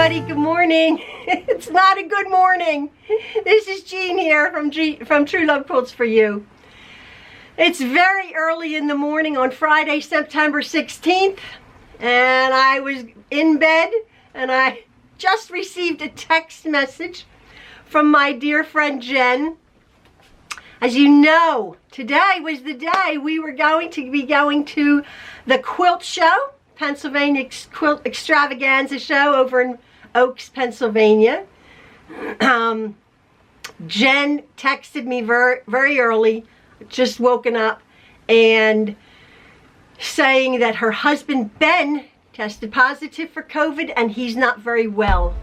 everybody, good morning. It's not a good morning. This is Jean here from Truelove Quilts for You. It's very early in the morning on Friday, September 16th, and I was in bed and I just received a text message from my dear friend Jen. As you know, today was the day we were going to be going to the quilt show, Pennsylvania Quilt Extravaganza show over in Oaks, Pennsylvania. Jen texted me very early, just woken up, and saying that her husband Ben tested positive for COVID and he's not very well.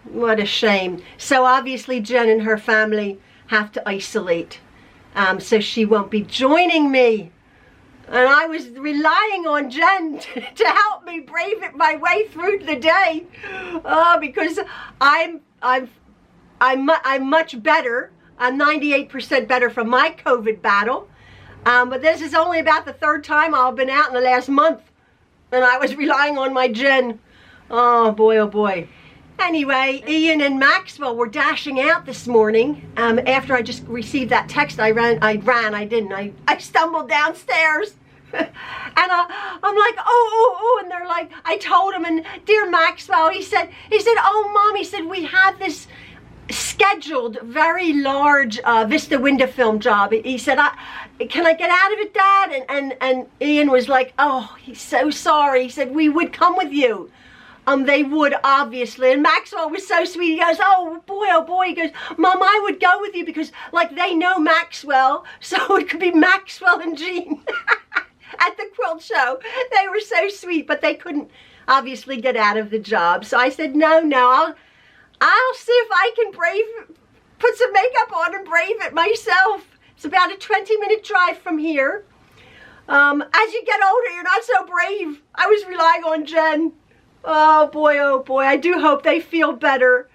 What a shame. So obviously Jen and her family have to isolate, so she won't be joining me. And I was relying on Jen to help me brave it my way through the day, because I'm much better. I'm 98% better from my COVID battle, but this is only about the third time I've been out in the last month, and I was relying on my Jen. Oh boy, oh boy. Anyway, Ian and Maxwell were dashing out this morning. After I just received that text, I stumbled downstairs. And I'm like, oh, and they're like, I told him, and dear Maxwell, he said, oh, Mom, he said, we have this scheduled very large Vista window film job. He said, can I get out of it, Dad? And Ian was like, oh, he's so sorry. He said, we would come with you. They would, obviously. And Maxwell was so sweet. He goes, oh boy. He goes, Mom, I would go with you because, like, they know Maxwell. So it could be Maxwell and Jean at the quilt show. They were so sweet, but they couldn't, obviously, get out of the job. So I said, no, I'll see if I can put some makeup on and brave it myself. It's about a 20-minute drive from here. As you get older, you're not so brave. I was relying on Jen. Oh boy, I do hope they feel better.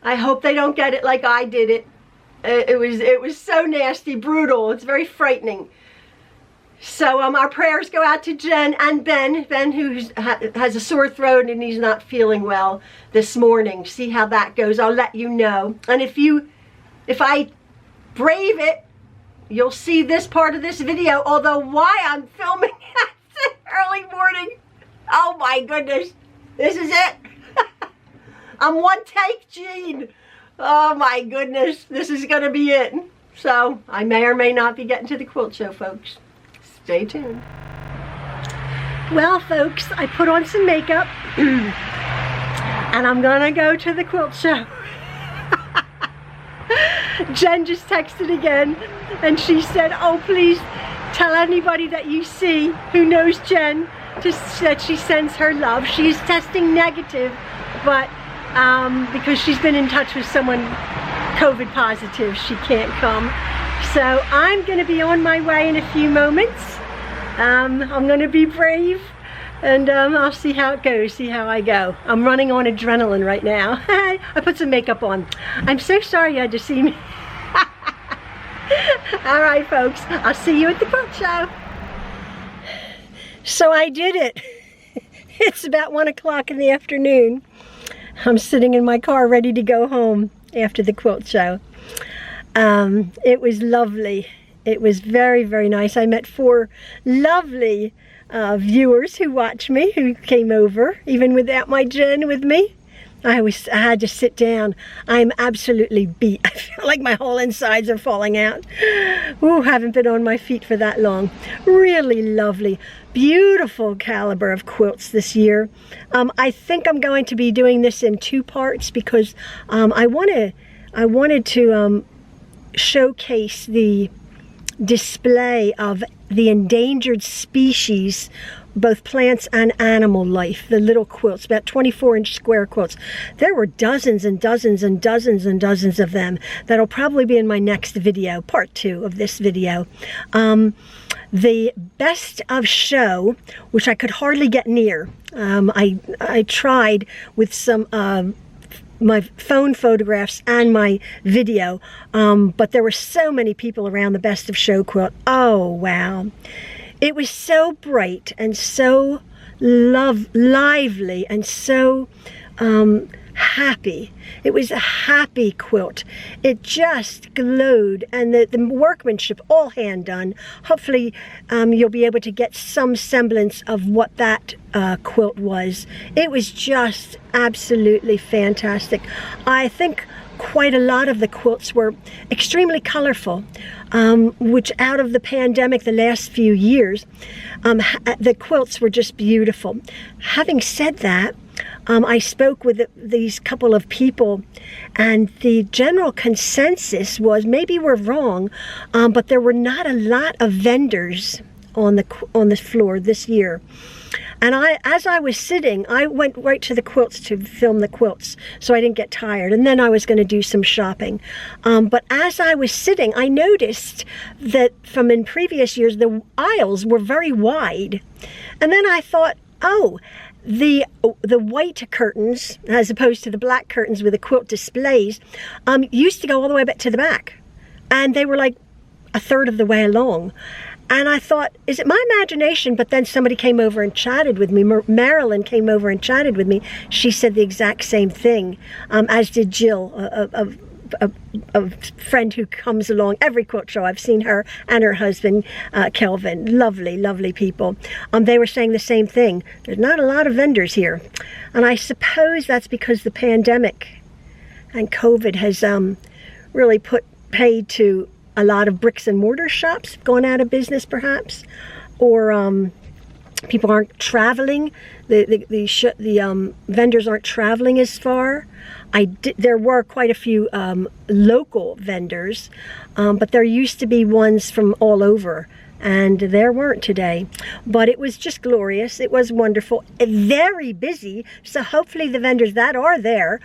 I hope they don't get it like I did it. It was so nasty, brutal. It's very frightening. So our prayers go out to Jen and Ben who has a sore throat and he's not feeling well this morning. See how that goes. I'll let you know. And if I brave it, you'll see this part of this video. Although why I'm filming at early morning, oh my goodness. This is it. I'm one take, Jean. Oh my goodness, this is gonna be it. So I may or may not be getting to the quilt show, folks. Stay tuned. Well, folks, I put on some makeup and I'm gonna go to the quilt show. Jen just texted again and she said, oh, please tell anybody that you see who knows Jen that she sends her love. She is testing negative, but because she's been in touch with someone COVID positive, she can't come. So I'm going to be on my way in a few moments. I'm going to be brave, and I'll see how it goes, see how I go. I'm running on adrenaline right now. I put some makeup on. I'm so sorry you had to see me. All right, folks, I'll see you at the quilt show. So I did it. It's about 1 o'clock in the afternoon. I'm sitting in my car ready to go home after the quilt show. It was lovely. It was very, very nice. I met 4 lovely viewers who watched me, who came over, even without my Jen with me. I had to sit down. I'm absolutely beat. I feel like my whole insides are falling out. Ooh, haven't been on my feet for that long. Really lovely, beautiful caliber of quilts this year. I think I'm going to be doing this in 2 parts because I wanted to showcase the display of the endangered species both plants and animal life, the little quilts, about 24-inch square quilts. There were dozens and dozens and dozens and dozens of them. That'll probably be in my next video, part 2 of this video. The best of show, which I could hardly get near. I tried with some my phone photographs and my video, but there were so many people around the best of show quilt. Oh wow, it was so bright and so lively and so happy. It was a happy quilt. It just glowed, and the workmanship all hand done. Hopefully you'll be able to get some semblance of what that quilt was. It was just absolutely fantastic. I think quite a lot of the quilts were extremely colorful, which out of the pandemic the last few years, the quilts were just beautiful. Having said that, I spoke with these couple of people, and the general consensus was, maybe we're wrong, but there were not a lot of vendors on the floor this year. And as I was sitting, I went right to the quilts to film the quilts, so I didn't get tired. And then I was going to do some shopping. But as I was sitting, I noticed that from in previous years, the aisles were very wide. And then I thought, oh, the white curtains, as opposed to the black curtains with the quilt displays, used to go all the way back to the back. And they were like a third of the way along. And I thought, is it my imagination? But then somebody came over and chatted with me. Marilyn came over and chatted with me. She said the exact same thing, as did Jill, a friend who comes along every quilt show. I've seen her and her husband, Kelvin. Lovely, lovely people. They were saying the same thing. There's not a lot of vendors here. And I suppose that's because the pandemic and COVID has really put paid to a lot of bricks and mortar shops going out of business, perhaps, or people aren't traveling. The vendors aren't traveling as far. There were quite a few local vendors, but there used to be ones from all over, and there weren't today. But it was just glorious. It was wonderful, very busy. So hopefully the vendors that are there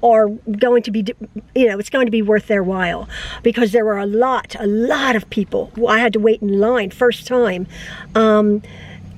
are going to be, it's going to be worth their while, because there were a lot of people. I had to wait in line first time.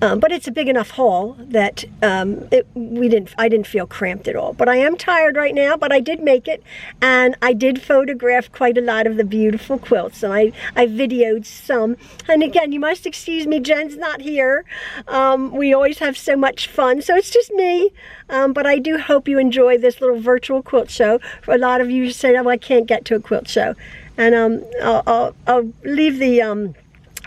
But it's a big enough hall that I didn't feel cramped at all. But I am tired right now, but I did make it, and I did photograph quite a lot of the beautiful quilts, and I videoed some. And again, you must excuse me, Jen's not here. We always have so much fun, so it's just me. But I do hope you enjoy this little virtual quilt show. For a lot of you say, oh, I can't get to a quilt show. And I'll leave the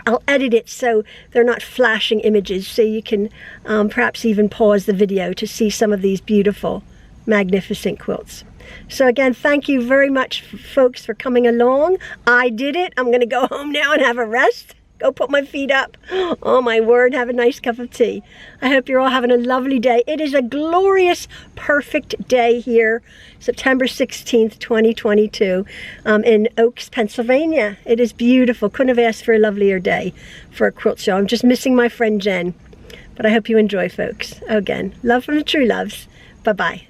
I'll edit it so they're not flashing images, so you can perhaps even pause the video to see some of these beautiful, magnificent quilts. So again, thank you very much, folks, for coming along. I did it. I'm going to go home now and have a rest. Go put my feet up. Oh my word, have a nice cup of tea. I hope you're all having a lovely day. It is a glorious, perfect day here, September 16th, 2022, in Oaks, Pennsylvania. It is beautiful. Couldn't have asked for a lovelier day for a quilt show. I'm just missing my friend Jen. But I hope you enjoy, folks. Again, love from the Trueloves. Bye-bye.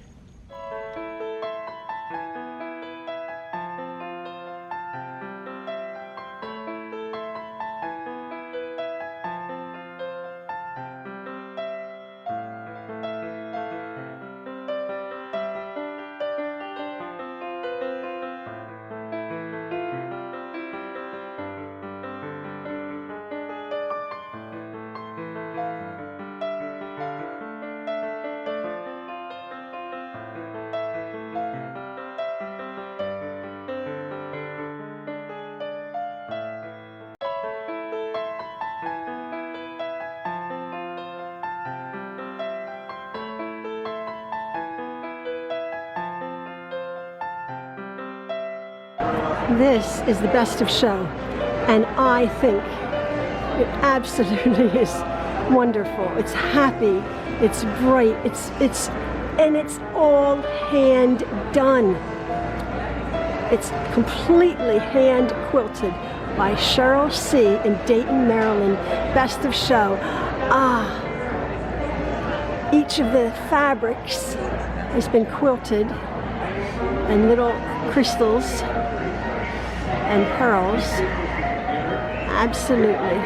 This is the best of show, and I think it absolutely is wonderful. It's happy, it's bright, and it's all hand done. It's completely hand quilted by Cheryl C. in Dayton, Maryland. Best of show. Each of the fabrics has been quilted, and little crystals and pearls. Absolutely.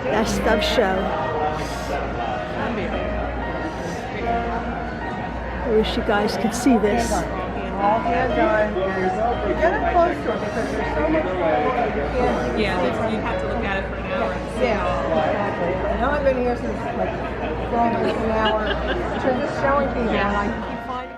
Best of show. I wish you guys could see this. All hands on. Get it close to it because there's so much more you can't. Yeah, you have to look at it for an hour. Yeah. And I've been here since like for almost an hour. So just showing people. Yeah. I keep finding.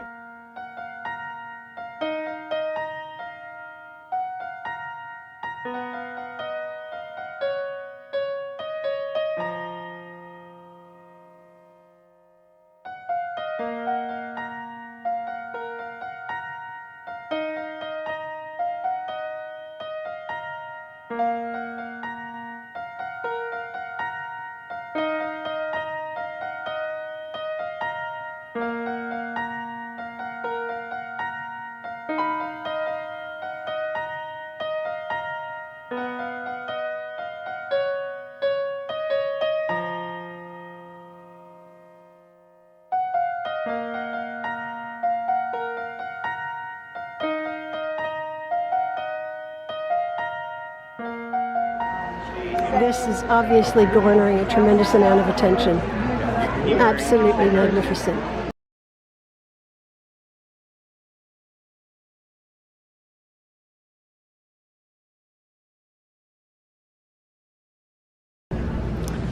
This is obviously garnering a tremendous amount of attention. Absolutely magnificent.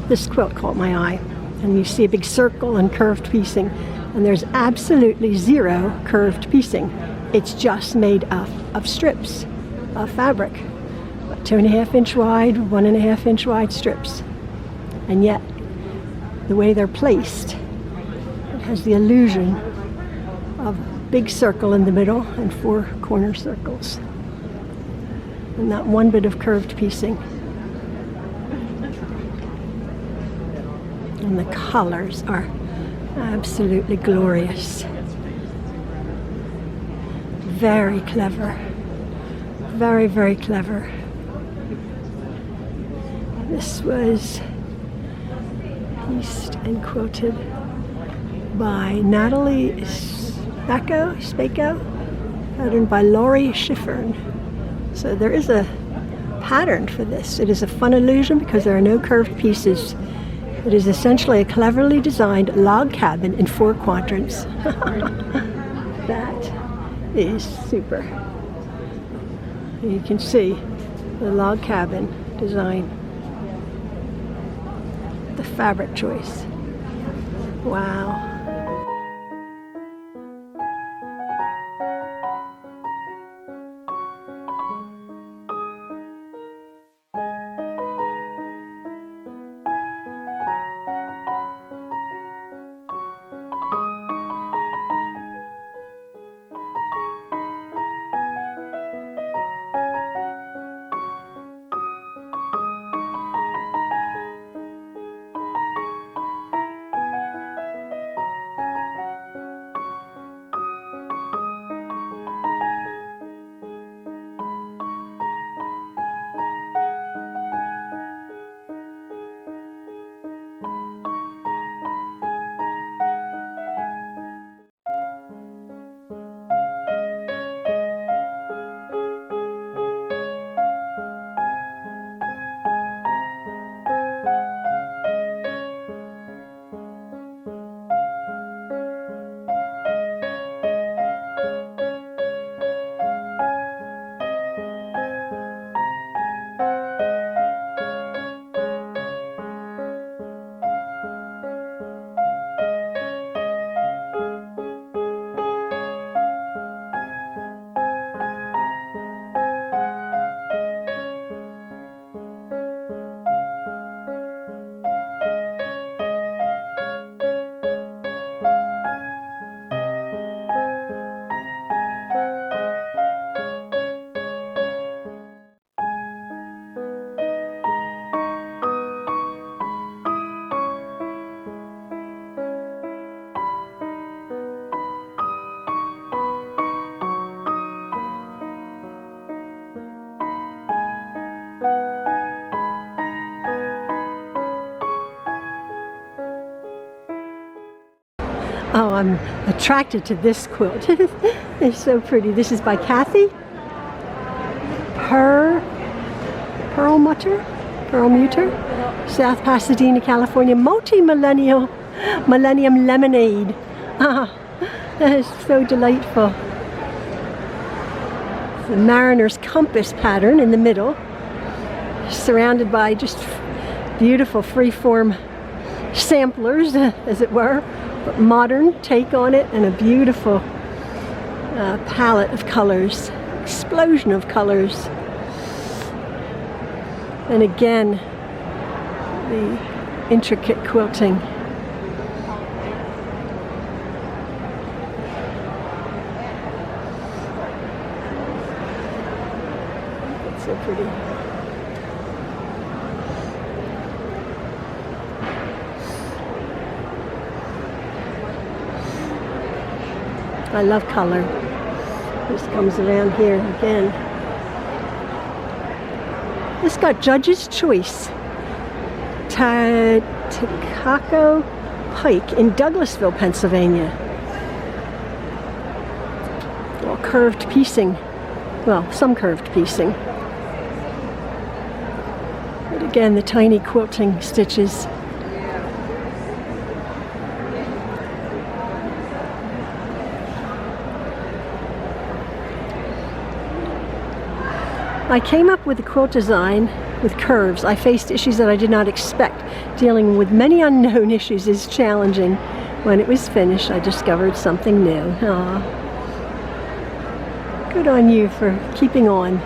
This quilt caught my eye, and you see a big circle and curved piecing, and there's absolutely zero curved piecing. It's just made of strips of fabric, 2.5 inch wide, 1.5 inch wide strips, and yet the way they're placed, it has the illusion of a big circle in the middle and 4 corner circles, and not one bit of curved piecing. And the colors are absolutely glorious. Very clever. Very, very clever. This was pieced and quilted by Natalie Spacco, patterned by Laurie Schiffern. So there is a pattern for this. It is a fun illusion because there are no curved pieces. It is essentially a cleverly designed log cabin in 4 quadrants. That is super. You can see the log cabin design. The fabric choice. Wow. I'm attracted to this quilt. It's so pretty. This is by Kathy Perlmutter, South Pasadena, California. Millennium Lemonade. Ah, that is so delightful. The Mariner's Compass pattern in the middle, surrounded by just beautiful freeform samplers, as it were, but modern take on it, and a beautiful palette of colors, explosion of colors. And again, the intricate quilting. It's so pretty. I love color. This comes around here again. This got Judge's Choice. Takako Pike in Douglasville, Pennsylvania. All curved piecing. Well, some curved piecing. But again, the tiny quilting stitches. I came up with the quilt design with curves. I faced issues that I did not expect. Dealing with many unknown issues is challenging. When it was finished, I discovered something new. Aww. Good on you for keeping on.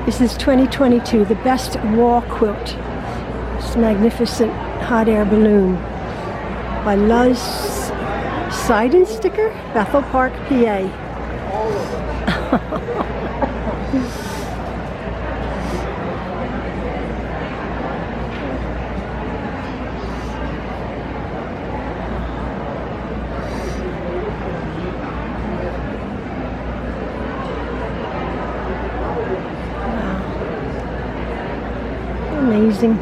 This is 2022, the best wall quilt. This magnificent hot air balloon by Luz Seidensticker, Bethel Park, PA. Amazing.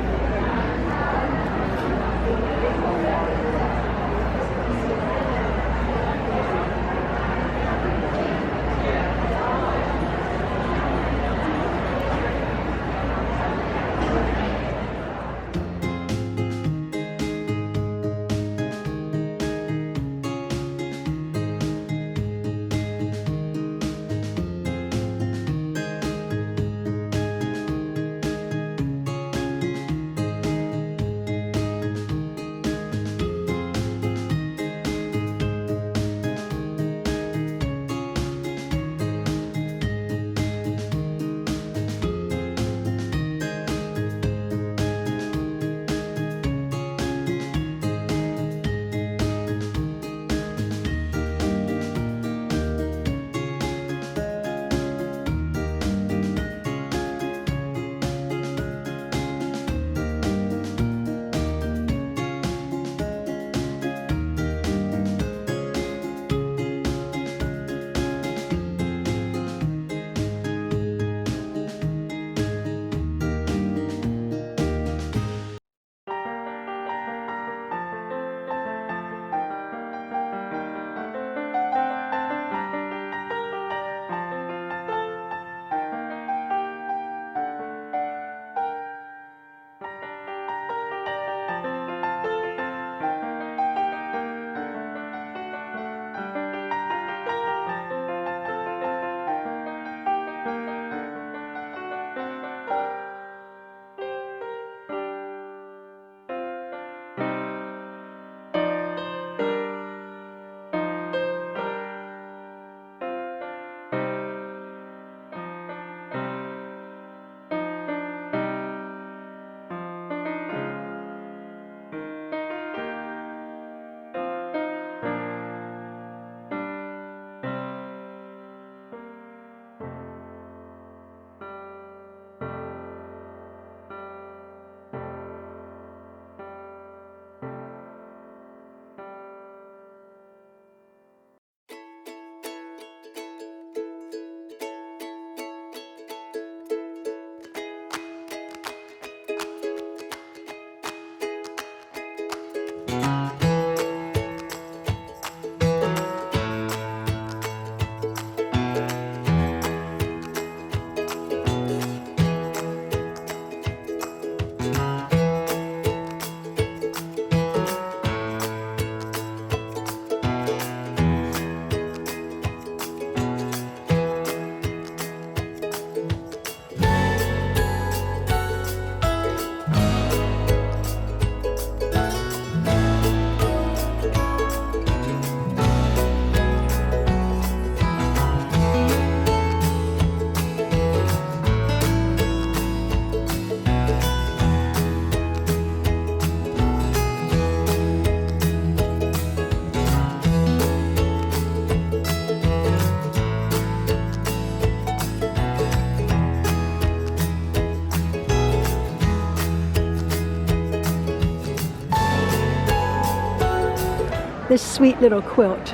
this sweet little quilt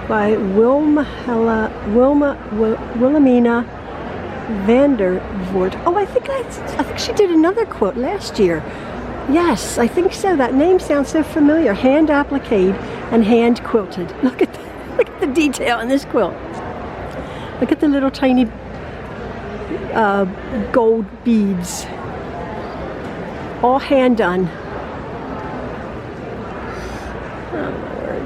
by Wilhelmina Vandervoort. Oh, I think she did another quilt last year. Yes, I think so. That name sounds so familiar. Hand appliqued and hand quilted. Look at the detail in this quilt. Look at the little tiny gold beads. All hand done. Oh, Lord.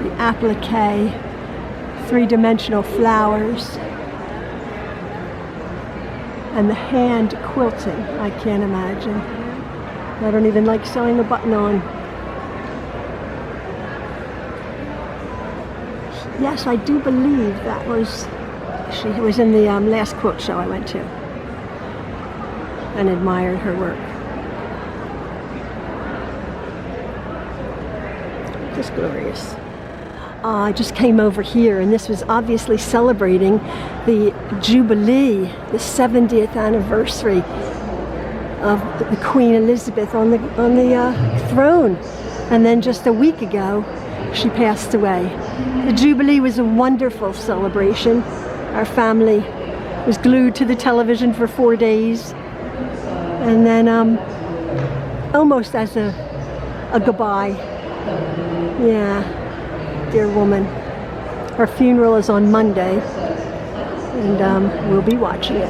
The applique, three-dimensional flowers, and the hand quilting. I can't imagine. I don't even like sewing a button on. Yes, I do believe that was, she was in the last quilt show I went to and admired her work. Just glorious. I just came over here, and this was obviously celebrating the Jubilee, the 70th anniversary of the Queen Elizabeth on the throne. And then just a week ago, she passed away. The Jubilee was a wonderful celebration. Our family was glued to the television for 4 days. And then almost as a goodbye. Yeah, dear woman. Her funeral is on Monday, and we'll be watching it.